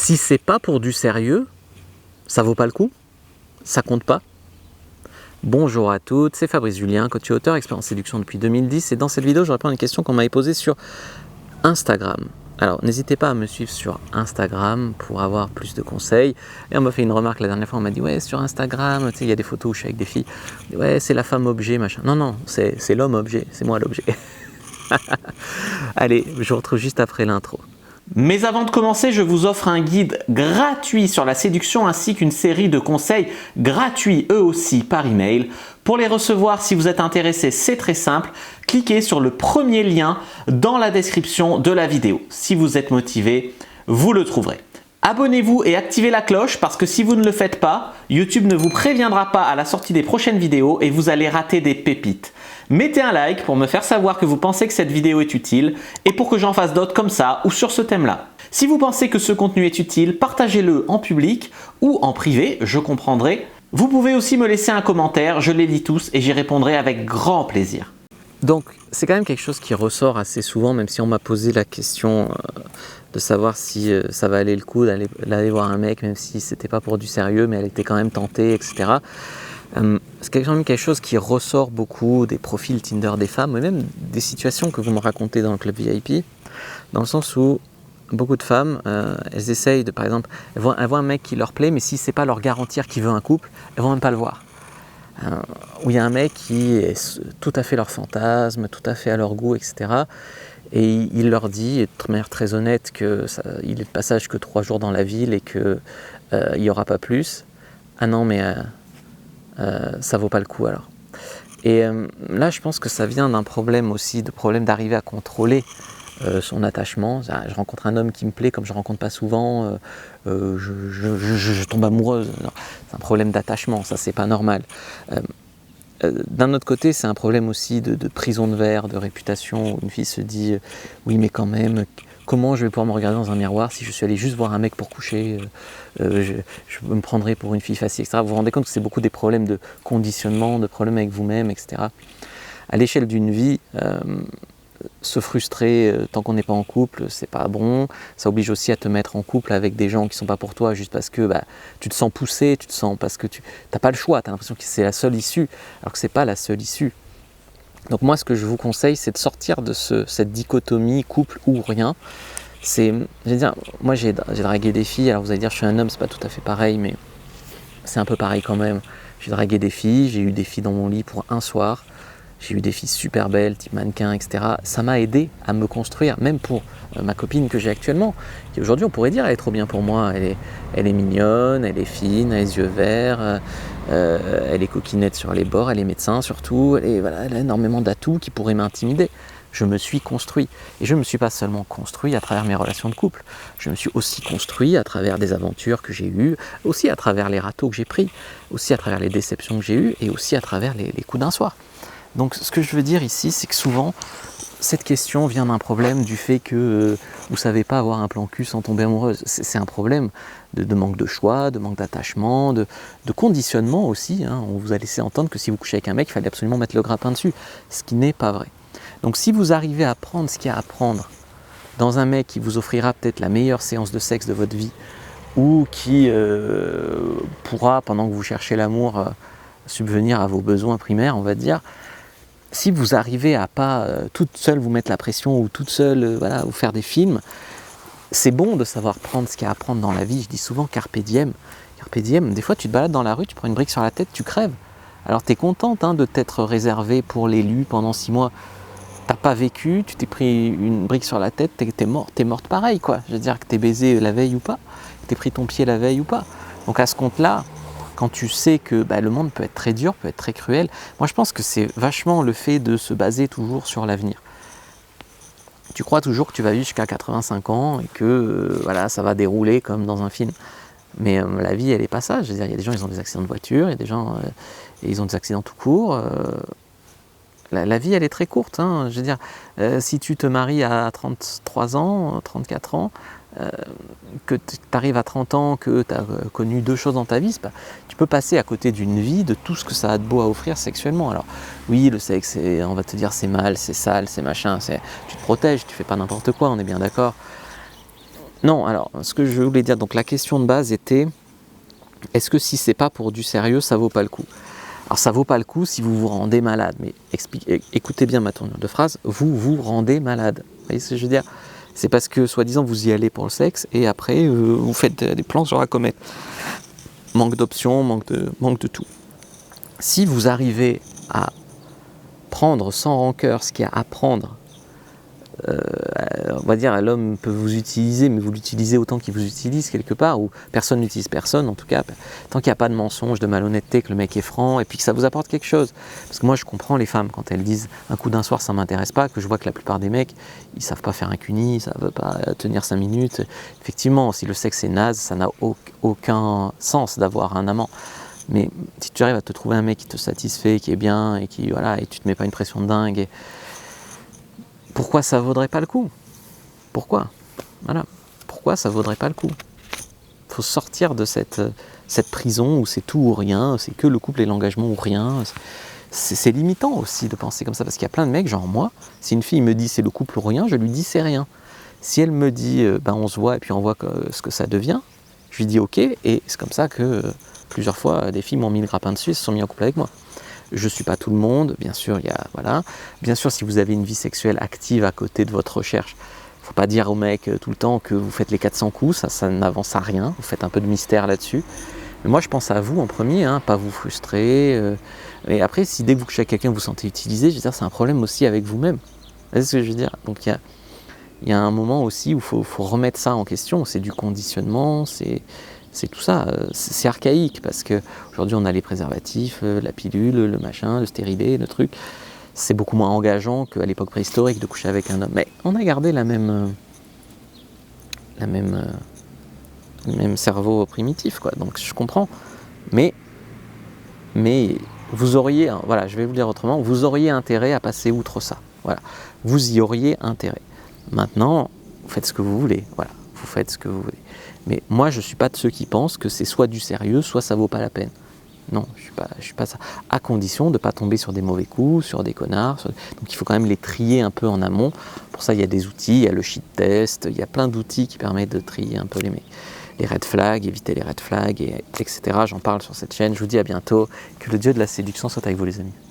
Si c'est pas pour du sérieux, ça vaut pas le coup? Ça compte pas? Bonjour à toutes, c'est Fabrice Julien, coach et auteur, expert en séduction depuis 2010, et dans cette vidéo je réponds à une question qu'on m'avait posée sur Instagram. Alors n'hésitez pas à me suivre sur Instagram pour avoir plus de conseils. Et on m'a fait une remarque la dernière fois, on m'a dit ouais, sur Instagram, tu sais, il y a des photos où je suis avec des filles, ouais, c'est la femme objet, machin. Non, c'est l'homme objet, c'est moi l'objet. Allez, je vous retrouve juste après l'intro. Mais avant de commencer, je vous offre un guide gratuit sur la séduction ainsi qu'une série de conseils gratuits eux aussi par email. Pour les recevoir, si vous êtes intéressé, c'est très simple. Cliquez sur le premier lien dans la description de la vidéo. Si vous êtes motivé, vous le trouverez. Abonnez-vous et activez la cloche parce que si vous ne le faites pas, YouTube ne vous préviendra pas à la sortie des prochaines vidéos et vous allez rater des pépites. Mettez un like pour me faire savoir que vous pensez que cette vidéo est utile et pour que j'en fasse d'autres comme ça ou sur ce thème-là. Si vous pensez que ce contenu est utile, partagez-le en public ou en privé, je comprendrai. Vous pouvez aussi me laisser un commentaire, je les lis tous et j'y répondrai avec grand plaisir. Donc c'est quand même quelque chose qui ressort assez souvent, même si on m'a posé la question de savoir si ça valait le coup d'aller voir un mec, même si c'était pas pour du sérieux, mais elle était quand même tentée, etc. C'est quand même quelque chose qui ressort beaucoup des profils Tinder des femmes, et même des situations que vous me racontez dans le club VIP, dans le sens où beaucoup de femmes, elles essayent de, par exemple, elles voient un mec qui leur plaît, mais si c'est pas leur garantir qu'il veut un couple, elles vont même pas le voir. Où il y a un mec qui est tout à fait leur fantasme, tout à fait à leur goût, etc. Et il leur dit, de manière très honnête, qu'il est de passage que 3 jours dans la ville et qu'il n'y aura pas plus. Ah non, mais ça vaut pas le coup alors. Et là, je pense que ça vient d'un problème aussi, de problème d'arriver à contrôler son attachement. Je rencontre un homme qui me plaît, comme je ne rencontre pas souvent, je tombe amoureuse. C'est un problème d'attachement, ça c'est pas normal. D'un autre côté, c'est un problème aussi de prison de verre, de réputation, où une fille se dit oui mais quand même, comment je vais pouvoir me regarder dans un miroir si je suis allé juste voir un mec pour coucher, je me prendrais pour une fille facile, etc. Vous vous rendez compte que c'est beaucoup des problèmes de conditionnement, de problèmes avec vous-même, etc. À l'échelle d'une vie, se frustrer tant qu'on n'est pas en couple, c'est pas bon. Ça oblige aussi à te mettre en couple avec des gens qui sont pas pour toi juste parce que tu te sens poussé, tu te sens parce que tu n'as pas le choix, tu as l'impression que c'est la seule issue, alors que c'est pas la seule issue. Donc moi, ce que je vous conseille, c'est de sortir de cette dichotomie couple ou rien. Moi j'ai dragué des filles, alors vous allez dire je suis un homme, c'est pas tout à fait pareil, mais c'est un peu pareil quand même. J'ai dragué des filles, j'ai eu des filles dans mon lit pour un soir. J'ai eu des filles super belles, type mannequin, etc. Ça m'a aidé à me construire, même pour ma copine que j'ai actuellement, qui aujourd'hui on pourrait dire elle est trop bien pour moi. Elle est mignonne, elle est fine, elle a les yeux verts, elle est coquinette sur les bords, elle est médecin surtout, elle a énormément d'atouts qui pourraient m'intimider. Je me suis construit. Et je ne me suis pas seulement construit à travers mes relations de couple, je me suis aussi construit à travers des aventures que j'ai eues, aussi à travers les râteaux que j'ai pris, aussi à travers les déceptions que j'ai eues, et aussi à travers les coups d'un soir. Donc ce que je veux dire ici, c'est que souvent, cette question vient d'un problème du fait que vous ne savez pas avoir un plan cul sans tomber amoureuse. C'est un problème de manque de choix, de manque d'attachement, de conditionnement aussi. On vous a laissé entendre que si vous couchez avec un mec, il fallait absolument mettre le grappin dessus, ce qui n'est pas vrai. Donc si vous arrivez à prendre ce qu'il y a à prendre dans un mec qui vous offrira peut-être la meilleure séance de sexe de votre vie, ou qui pourra, pendant que vous cherchez l'amour, subvenir à vos besoins primaires, on va dire, si vous arrivez à pas toute seule vous mettre la pression ou toute seule vous faire des films, c'est bon de savoir prendre ce qu'il y a à prendre dans la vie. Je dis souvent carpe diem. Carpe diem, des fois tu te balades dans la rue, tu prends une brique sur la tête, tu crèves. Alors tu es contente de t'être réservée pour l'élu pendant 6 mois. T'as pas vécu, tu t'es pris une brique sur la tête, t'es morte pareil quoi. Je veux dire que t'es baisé la veille ou pas, que t'es pris ton pied la veille ou pas. Donc à ce compte-là, quand tu sais que le monde peut être très dur, peut être très cruel, moi je pense que c'est vachement le fait de se baser toujours sur l'avenir. Tu crois toujours que tu vas vivre jusqu'à 85 ans et que ça va dérouler comme dans un film. Mais la vie, elle n'est pas ça. Je veux dire, il y a des gens, ils ont des accidents de voiture, il y a des gens, ils ont des accidents tout court. La vie, elle est très courte. Je veux dire, si tu te maries à 33 ans, 34 ans, que tu arrives à 30 ans, que tu as connu 2 choses dans ta vie, tu peux passer à côté d'une vie de tout ce que ça a de beau à offrir sexuellement. Alors oui, le sexe, on va te dire c'est mal, c'est sale, c'est machin, tu te protèges, tu fais pas n'importe quoi, on est bien d'accord. Non, alors, ce que je voulais dire, donc la question de base était, est-ce que si c'est pas pour du sérieux, ça vaut pas le coup? Alors ça vaut pas le coup si vous vous rendez malade, mais écoutez bien ma tournure de phrase, vous vous rendez malade. Vous voyez ce que je veux dire? C'est parce que, soi-disant, vous y allez pour le sexe, et après, vous faites des plans sur la comète. Manque d'options, manque de tout. Si vous arrivez à prendre sans rancœur ce qu'il y a à prendre, on va dire, l'homme peut vous utiliser, mais vous l'utilisez autant qu'il vous utilise quelque part, ou personne n'utilise personne, en tout cas, tant qu'il n'y a pas de mensonge, de malhonnêteté, que le mec est franc, et puis que ça vous apporte quelque chose. Parce que moi, je comprends les femmes quand elles disent un coup d'un soir, ça m'intéresse pas, que je vois que la plupart des mecs, ils savent pas faire un cuni, ça veut pas tenir 5 minutes. Effectivement, si le sexe est naze, ça n'a aucun sens d'avoir un amant. Mais si tu arrives à te trouver un mec qui te satisfait, qui est bien, et qui voilà, et tu te mets pas une pression de dingue, pourquoi ça vaudrait pas le coup? Pourquoi? Voilà. Pourquoi ça vaudrait pas le coup? Il faut sortir de cette prison où c'est tout ou rien, c'est que le couple et l'engagement ou rien. C'est limitant aussi de penser comme ça, parce qu'il y a plein de mecs, genre moi, si une fille me dit c'est le couple ou rien, je lui dis c'est rien. Si elle me dit on se voit et puis on voit ce que ça devient, je lui dis ok, et c'est comme ça que plusieurs fois des filles m'ont mis le grappin dessus et se sont mis en couple avec moi. Je ne suis pas tout le monde, bien sûr, voilà. Bien sûr, si vous avez une vie sexuelle active à côté de votre recherche, il ne faut pas dire aux mecs tout le temps que vous faites les 400 coups, ça n'avance à rien, vous faites un peu de mystère là-dessus. Mais moi, je pense à vous en premier, pas vous frustrer. Et après, si dès que vous couchez avec quelqu'un, vous vous sentez utilisé, je veux dire, c'est un problème aussi avec vous-même. Vous voyez ce que je veux dire? Donc, il y a un moment aussi où il faut remettre ça en question, c'est du conditionnement, c'est tout ça, c'est archaïque parce qu'aujourd'hui on a les préservatifs, la pilule, le machin, le stérilet, le truc. C'est beaucoup moins engageant qu'à l'époque préhistorique de coucher avec un homme. Mais on a gardé le même cerveau primitif, quoi. Donc je comprends. Mais vous auriez, voilà, je vais vous le dire autrement, vous auriez intérêt à passer outre ça. Voilà, vous y auriez intérêt. Maintenant, vous faites ce que vous voulez. Voilà, vous faites ce que vous voulez. Mais moi, je ne suis pas de ceux qui pensent que c'est soit du sérieux, soit ça vaut pas la peine. Non, je suis pas ça. À condition de ne pas tomber sur des mauvais coups, sur des connards. Donc il faut quand même les trier un peu en amont. Pour ça, il y a des outils, il y a le shit test, il y a plein d'outils qui permettent de trier un peu les red flags, éviter les red flags, etc. J'en parle sur cette chaîne. Je vous dis à bientôt. Que le dieu de la séduction soit avec vous, les amis.